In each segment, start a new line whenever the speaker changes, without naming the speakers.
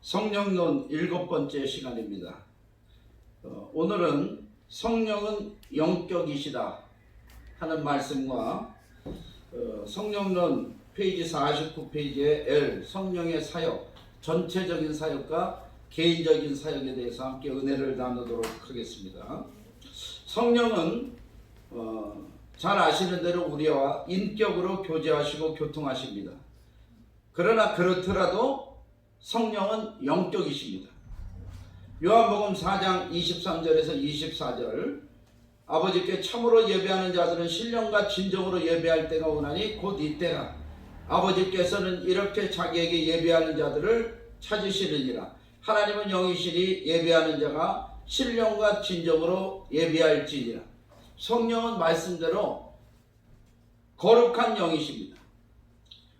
성령론 7번째 시간입니다. 오늘은 성령은 영격이시다 하는 말씀과 성령론 페이지 49페이지의 L 성령의 사역, 전체적인 사역과 개인적인 사역에 대해서 함께 은혜를 나누도록 하겠습니다. 성령은 잘 아시는 대로 우리와 인격으로 교제하시고 교통하십니다. 그러나 그렇더라도 성령은 영격이십니다. 요한복음 4장 23절에서 24절 아버지께 참으로 예배하는 자들은 신령과 진정으로 예배할 때가 오나니 곧 이때라. 아버지께서는 이렇게 자기에게 예배하는 자들을 찾으시느니라. 하나님은 영이시니 예배하는 자가 신령과 진정으로 예배할지니라. 성령은 말씀대로 거룩한 영이십니다.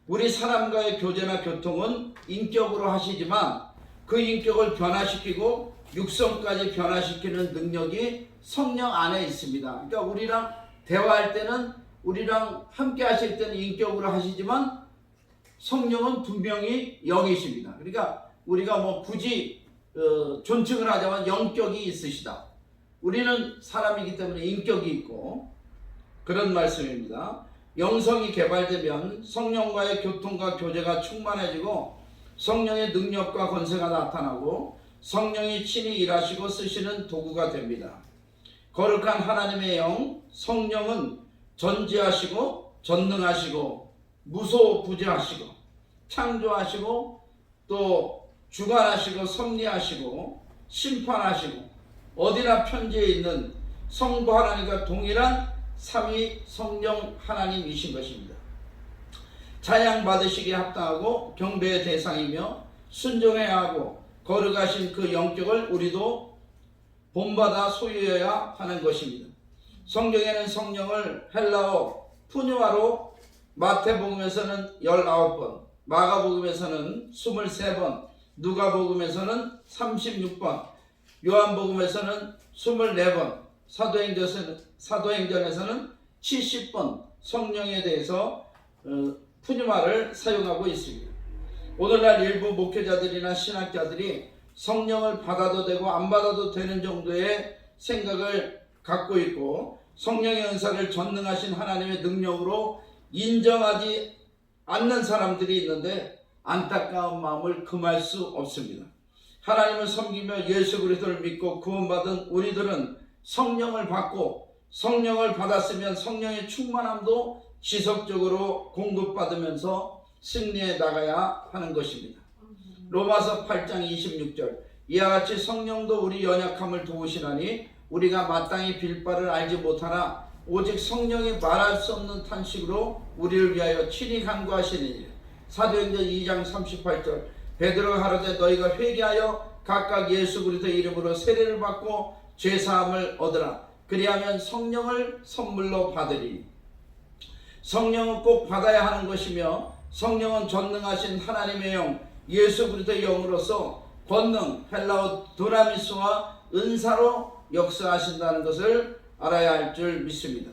우리 사람과의 교제나 교통은 인격으로 하시지만 그 인격을 변화시키고 육성까지 변화시키는 능력이 성령 안에 있습니다. 그러니까 우리랑 대화할 때는, 우리랑 함께 하실 때는 인격으로 하시지만 성령은 분명히 영이십니다. 그러니까 우리가 굳이 존칭을 하자면 영격이 있으시다. 우리는 사람이기 때문에 인격이 있고 그런 말씀입니다. 영성이 개발되면 성령과의 교통과 교제가 충만해지고 성령의 능력과 권세가 나타나고 성령이 친히 일하시고 쓰시는 도구가 됩니다. 거룩한 하나님의 영 성령은 전지하시고 전능하시고 무소부재하시고 창조하시고 또 주관하시고 섭리하시고 심판하시고 어디나 편지해 있는 성부 하나님과 동일한 삼위 성령 하나님이신 것입니다. 찬양 받으시기에 합당하고 경배의 대상이며 순종해야 하고 거룩하신 그 영격을 우리도 본받아 소유해야 하는 것입니다. 성경에는 성령을 헬라어 푸뉴아로 마태복음에서는 19번, 마가복음에서는 23번, 누가복음에서는 36번, 요한복음에서는 24번, 사도행전에서는 70번 성령에 대해서 푸뉴마를 사용하고 있습니다. 오늘날 일부 목회자들이나 신학자들이 성령을 받아도 되고 안 받아도 되는 정도의 생각을 갖고 있고 성령의 은사를 전능하신 하나님의 능력으로 인정하지 않는 사람들이 있는데 안타까운 마음을 금할 수 없습니다. 하나님을 섬기며 예수 그리스도를 믿고 구원받은 우리들은 성령을 받고 성령을 받았으면 성령의 충만함도 지속적으로 공급받으면서 승리해 나가야 하는 것입니다. 로마서 8장 26절 이와 같이 성령도 우리 연약함을 도우시나니 우리가 마땅히 빌 바를 알지 못하나 오직 성령이 말할 수 없는 탄식으로 우리를 위하여 친히 간구하시느니라. 사도행전 2장 38절 베드로가 가로되 너희가 회개하여 각각 예수 그리스도의 이름으로 세례를 받고 죄사함을 얻으라. 그리하면 성령을 선물로 받으리니. 성령은 꼭 받아야 하는 것이며 성령은 전능하신 하나님의 영 예수 그리스도의 영으로서 권능 헬라어 두나미스와 은사로 역사하신다는 것을 알아야 할 줄 믿습니다.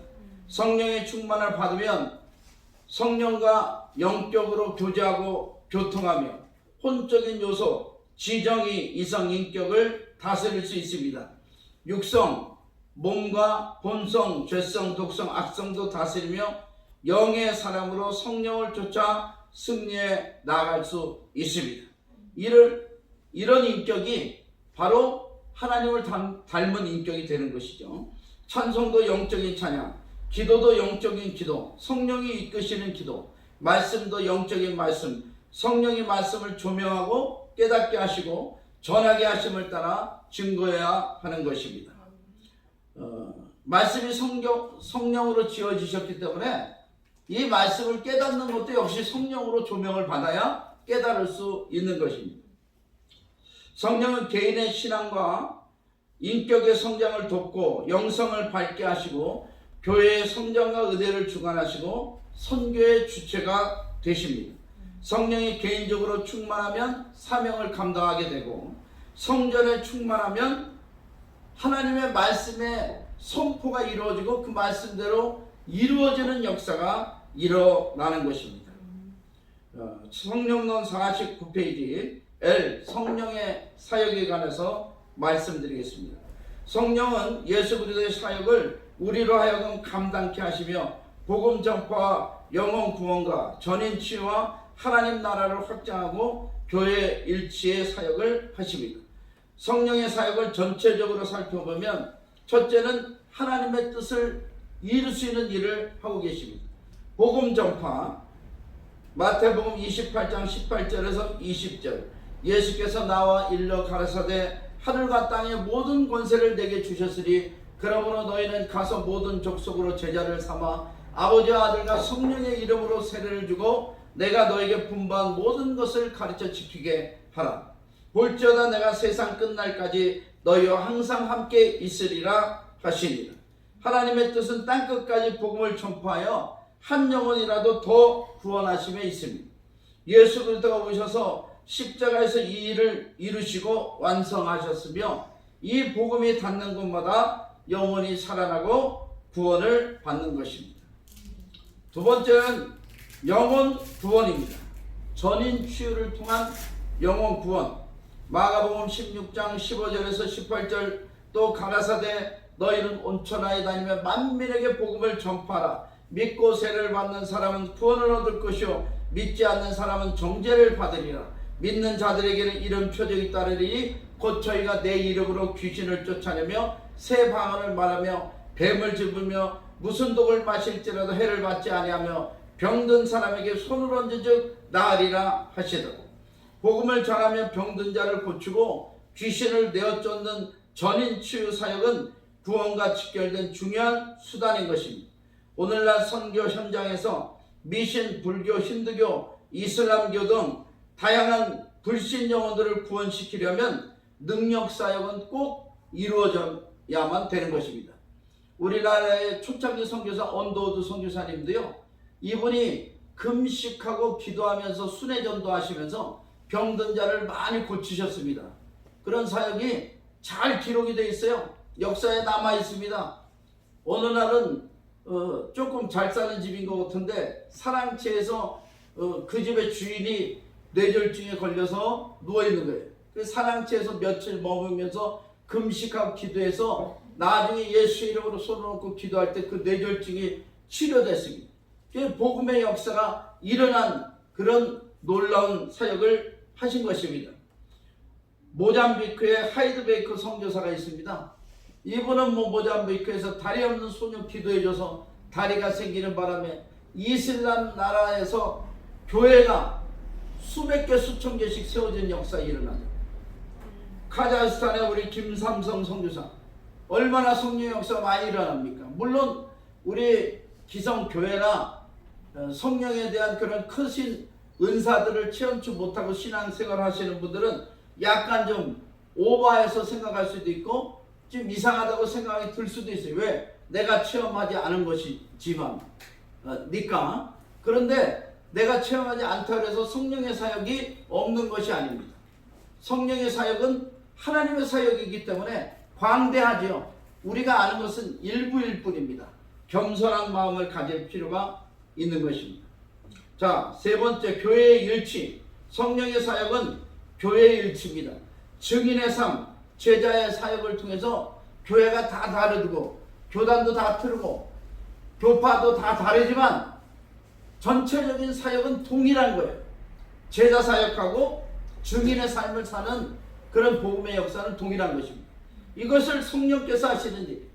성령의 충만을 받으면 성령과 영격으로 교제하고 교통하며 혼적인 요소, 지정의, 이성, 인격을 다스릴 수 있습니다. 육성, 몸과 본성, 죄성, 독성, 악성도 다스리며 영의 사람으로 성령을 쫓아 승리해 나아갈 수 있습니다. 이런 인격이 바로 하나님을 닮은 인격이 되는 것이죠. 찬송도 영적인 찬양, 기도도 영적인 기도, 성령이 이끄시는 기도, 말씀도 영적인 말씀, 성령이 말씀을 조명하고 깨닫게 하시고 전하게 하심을 따라 증거해야 하는 것입니다. 말씀이 성령으로 지어지셨기 때문에 이 말씀을 깨닫는 것도 역시 성령으로 조명을 받아야 깨달을 수 있는 것입니다. 성령은 개인의 신앙과 인격의 성장을 돕고 영성을 밝게 하시고 교회의 성장과 은혜를 주관하시고 선교의 주체가 되십니다. 성령이 개인적으로 충만하면 사명을 감당하게 되고 성전에 충만하면 하나님의 말씀의 선포가 이루어지고 그 말씀대로 이루어지는 역사가 일어나는 것입니다. 성령론 49페이지 성령의 사역에 관해서 말씀드리겠습니다. 성령은 예수 그리스도의 사역을 우리로 하여금 감당케 하시며 복음 전파와 영혼 구원과 전인 치유와 하나님 나라를 확장하고 교회 일치의 사역을 하십니다. 성령의 사역을 전체적으로 살펴보면 첫째는 하나님의 뜻을 이룰 수 있는 일을 하고 계십니다. 복음 전파, 마태복음 28장 18절에서 20절, 예수께서 나와 일러 가라사대 하늘과 땅의 모든 권세를 내게 주셨으니 그러므로 너희는 가서 모든 족속으로 제자를 삼아 아버지와 아들과 성령의 이름으로 세례를 주고 내가 너에게 분부한 모든 것을 가르쳐 지키게 하라. 볼지어다 내가 세상 끝날까지 너희와 항상 함께 있으리라 하시니라. 하나님의 뜻은 땅끝까지 복음을 전파하여 한 영혼이라도 더 구원하심에 있습니다. 예수 그리스도가 오셔서 십자가에서 이 일을 이루시고 완성하셨으며 이 복음이 닿는 곳마다 영혼이 살아나고 구원을 받는 것입니다. 두 번째는 영혼 구원입니다. 전인 치유를 통한 영혼 구원. 마가복음 16장 15절에서 18절 또 가라사대 너희는 온천하에 다니며 만민에게 복음을 전파하라. 믿고 세례를 받는 사람은 구원을 얻을 것이요 믿지 않는 사람은 정죄를 받으리라. 믿는 자들에게는 이런 표적이 따르리니 곧 저희가 내 이름으로 귀신을 쫓아내며 새 방언을 말하며 뱀을 집으며 무슨 독을 마실지라도 해를 받지 아니하며 병든 사람에게 손을 얹은즉 나으리라 하시더라. 복음을 전하며 병든 자를 고치고 귀신을 내어 쫓는 전인 치유 사역은 구원과 직결된 중요한 수단인 것입니다. 오늘날 선교 현장에서 미신, 불교, 힌두교, 이슬람교 등 다양한 불신 영혼들을 구원시키려면 능력 사역은 꼭 이루어져야만 되는 것입니다. 우리나라의 초창기 선교사 언더우드 선교사님도요, 이분이 금식하고 기도하면서 순회 전도하시면서 병든 자를 많이 고치셨습니다. 그런 사역이 잘 기록이 되어 있어요. 역사에 남아 있습니다. 어느 날은 조금 잘 사는 집인 것 같은데 사랑채에서 그 집의 주인이 뇌졸중에 걸려서 누워있는 거예요. 그 사랑채에서 며칠 머물면서 금식하고 기도해서 나중에 예수 이름으로 손을 얹고 기도할 때 그 뇌졸중이 치료됐습니다. 복음의 역사가 일어난 그런 놀라운 사역을 하신 것입니다. 모잠비크에 하이드베이크 선교사가 있습니다. 이분은 모잠비크에서 다리 없는 소녀 기도해줘서 다리가 생기는 바람에 이슬람 나라에서 교회가 수백 개 수천 개씩 세워진 역사가 일어나죠. 카자흐스탄의 우리 김삼성 선교사 얼마나 성령 역사가 많이 일어납니까? 물론 우리 기성교회나 성령에 대한 그런 크신 은사들을 체험치 못하고 신앙생활 하시는 분들은 약간 좀 오버해서 생각할 수도 있고 좀 이상하다고 생각이 들 수도 있어요. 왜? 내가 체험하지 않은 것이지만 니까. 그런데 내가 체험하지 않다고 해서 성령의 사역이 없는 것이 아닙니다. 성령의 사역은 하나님의 사역이기 때문에 광대하죠. 우리가 아는 것은 일부일 뿐입니다. 겸손한 마음을 가질 필요가 있는 것입니다. 자, 세 번째, 교회의 일치. 성령의 사역은 교회의 일치입니다. 증인의 삶, 제자의 사역을 통해서 교회가 다 다르고 교단도 다 틀고 교파도 다 다르지만 전체적인 사역은 동일한 거예요. 제자 사역하고 증인의 삶을 사는 그런 복음의 역사는 동일한 것입니다. 이것을 성령께서 하시는 일.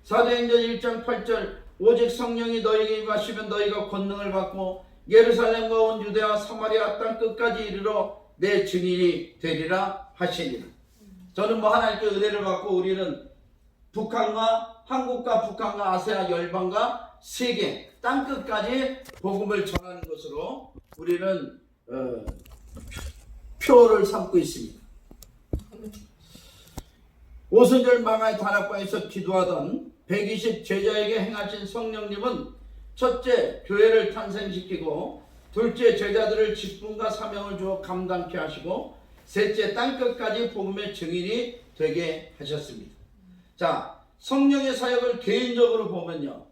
사도행전 1장 8절 오직 성령이 너희에게 임하시면 너희가 권능을 받고 예루살렘과 온 유대와 사마리아 땅 끝까지 이르러 내 증인이 되리라 하시니라. 저는 하나님께 은혜를 받고 우리는 한국과 북한과 아세아 열방과 세계 땅 끝까지 복음을 전하는 것으로 우리는 표를 삼고 있습니다. 오순절 망하의 다락방에서 기도하던 120 제자에게 행하신 성령님은 첫째, 교회를 탄생시키고 둘째, 제자들을 직분과 사명을 주어 감당케 하시고 셋째, 땅끝까지 복음의 증인이 되게 하셨습니다. 자, 성령의 사역을 개인적으로 보면요,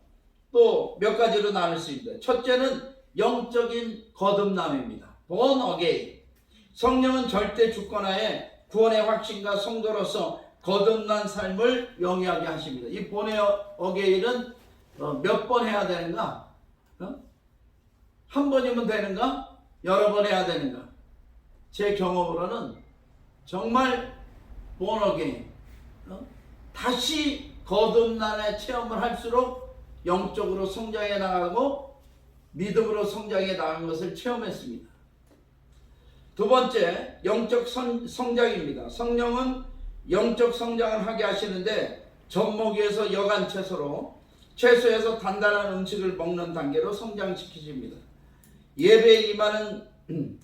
또 몇 가지로 나눌 수 있는데, 첫째는 영적인 거듭남입니다. born again. 성령은 절대 주권하에 구원의 확신과 성도로서 거듭난 삶을 영위하게 하십니다. 이 본의 어게인은 몇 번 해야 되는가? 한 번이면 되는가? 여러 번 해야 되는가? 제 경험으로는 정말 본 어게인, 다시 거듭난의 체험을 할수록 영적으로 성장해 나가고 믿음으로 성장해 나간 것을 체험했습니다. 두 번째, 영적 성장입니다. 성령은 영적 성장을 하게 하시는데 젖먹이에서 여간 채소에서 단단한 음식을 먹는 단계로 성장시키십니다. 예배에 임하는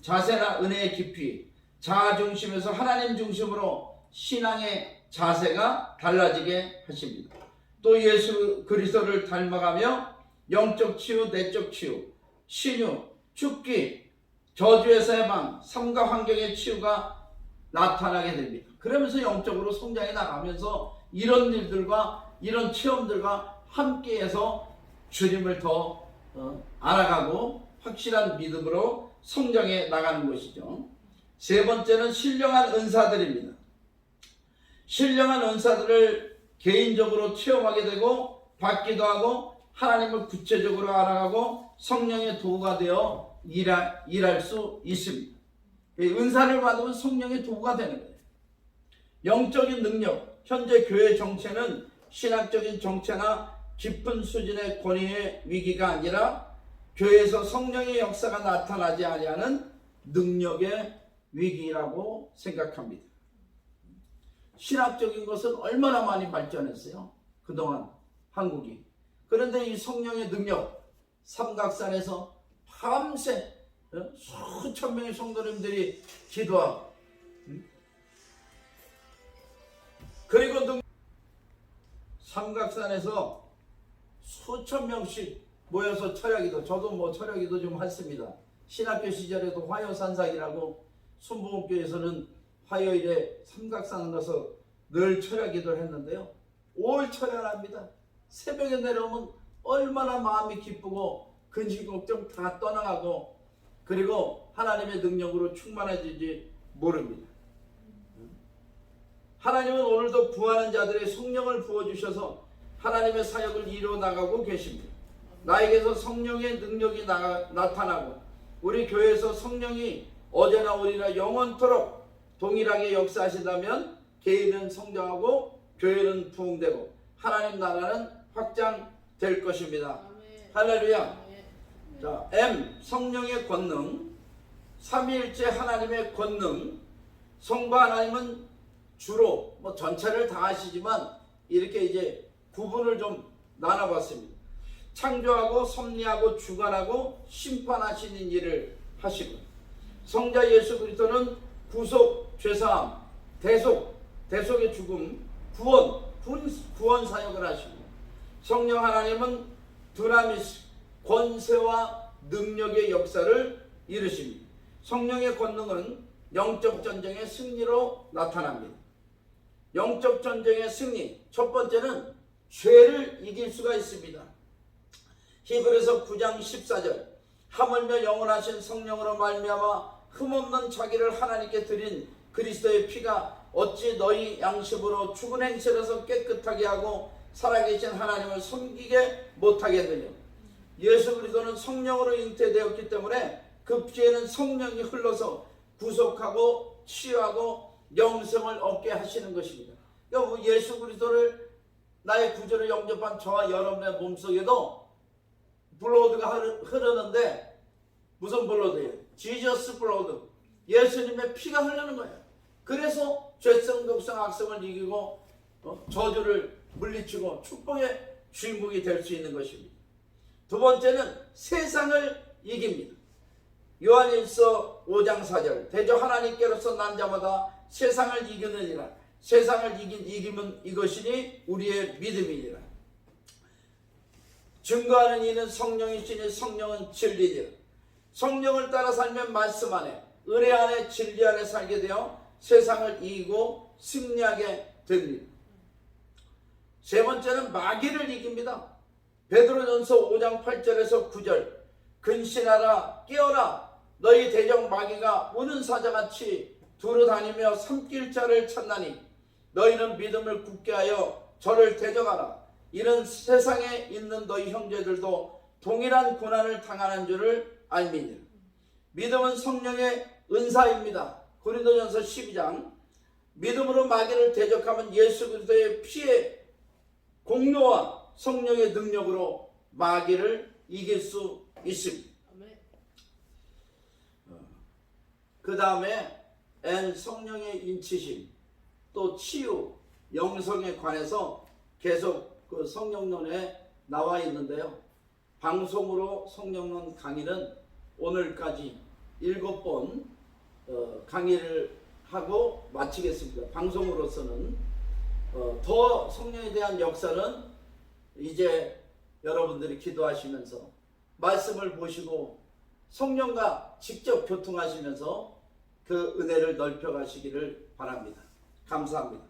자세나 은혜의 깊이, 자아 중심에서 하나님 중심으로 신앙의 자세가 달라지게 하십니다. 또 예수 그리스도를 닮아가며 영적 치유, 내적 치유, 신유, 죽기, 저주에서 해방, 삶과 환경의 치유가 나타나게 됩니다. 그러면서 영적으로 성장해 나가면서 이런 일들과 이런 체험들과 함께해서 주님을 더 알아가고 확실한 믿음으로 성장해 나가는 것이죠. 세 번째는 신령한 은사들입니다. 신령한 은사들을 개인적으로 체험하게 되고 받기도 하고 하나님을 구체적으로 알아가고 성령의 도구가 되어 일할 수 있습니다. 은사를 받으면 성령의 도구가 되는 거예요. 영적인 능력, 현재 교회 정체는 신학적인 정체나 깊은 수준의 권위의 위기가 아니라 교회에서 성령의 역사가 나타나지 아니하는 능력의 위기라고 생각합니다. 신학적인 것은 얼마나 많이 발전했어요, 그동안 한국이. 그런데 이 성령의 능력, 삼각산에서 밤새 수천 명의 성도님들이 기도하고, 그리고 삼각산에서 수천 명씩 모여서 철야기도, 저도 뭐 철야기도 좀 했습니다. 신학교 시절에도 화요산삭이라고 순복음교에서는 화요일에 삼각산 가서 늘 철야기도를 했는데요. 5일 철야를 합니다. 새벽에 내려오면 얼마나 마음이 기쁘고 근심 걱정 다 떠나가고, 그리고 하나님의 능력으로 충만해지지 모릅니다. 하나님은 오늘도 구하는 자들의 성령을 부어주셔서 하나님의 사역을 이루어 나가고 계십니다. 나에게서 성령의 능력이 나타나고 우리 교회에서 성령이 어제나 오늘이나 영원토록 동일하게 역사하신다면 개인은 성장하고 교회는 부흥되고 하나님 나라는 확장될 것입니다. 아멘. 할렐루야. 아멘. 자, M, 성령의 권능. 삼위일체 하나님의 권능. 성부 하나님은 주로 전체를 다 하시지만 이렇게 이제 구분을 좀 나눠봤습니다. 창조하고 섭리하고 주관하고 심판하시는 일을 하시고, 성자 예수 그리스도는 구속, 죄사함, 대속의 죽음, 구원 사역을 하시고, 성령 하나님은 두나미스, 권세와 능력의 역사를 이루십니다. 성령의 권능은 영적 전쟁의 승리로 나타납니다. 영적 전쟁의 승리, 첫 번째는 죄를 이길 수가 있습니다. 히브리서 9장 14절, 하물며 영원하신 성령으로 말미암아 흠없는 자기를 하나님께 드린 그리스도의 피가 어찌 너희 양심으로 죽은 행실에서 깨끗하게 하고 살아계신 하나님을 섬기게 못하겠느냐. 예수 그리스도는 성령으로 잉태되었기 때문에 그 피에는 성령이 흘러서 구속하고 치유하고 영생을 얻게 하시는 것입니다. 그러니까 예수 그리스도를 나의 구주로 영접한 저와 여러분의 몸속에도 블러드가 흐르는데, 무슨 블러드예요? 지저스 블러드, 예수님의 피가 흐르는 거예요. 그래서 죄성, 독성, 악성을 이기고 저주를 물리치고 축복의 주인공이 될 수 있는 것입니다. 두 번째는 세상을 이깁니다. 요한일서 5장 4절, 대저 하나님께로서 난 자마다 세상을 이기느니라. 세상을 이기면 이것이니 우리의 믿음이니라. 증거하는 이는 성령이시니 성령은 진리니라. 성령을 따라 살면 말씀 안에, 은혜 안에, 진리 안에 살게 되어 세상을 이기고 승리하게 됩니다. 세 번째는 마귀를 이깁니다. 베드로전서 5장 8절에서 9절, 근신하라, 깨어라, 너희 대적 마귀가 우는 사자같이 두루다니며 섬길 자를 찾나니 너희는 믿음을 굳게 하여 저를 대적하라. 이는 세상에 있는 너희 형제들도 동일한 고난을 당하는 줄을 알미니라. 믿음은 성령의 은사입니다. 고린도전서 12장. 믿음으로 마귀를 대적하면 예수 그리스도의 피의 공로와 성령의 능력으로 마귀를 이길 수 있습니다. 그 다음에 성령의 인치심, 또 치유, 영성에 관해서 계속 그 성령론에 나와 있는데요. 방송으로 성령론 강의는 오늘까지 7번 강의를 하고 마치겠습니다. 방송으로서는 더 성령에 대한 역사는 이제 여러분들이 기도하시면서 말씀을 보시고 성령과 직접 교통하시면서 그 은혜를 넓혀 가시기를 바랍니다. 감사합니다.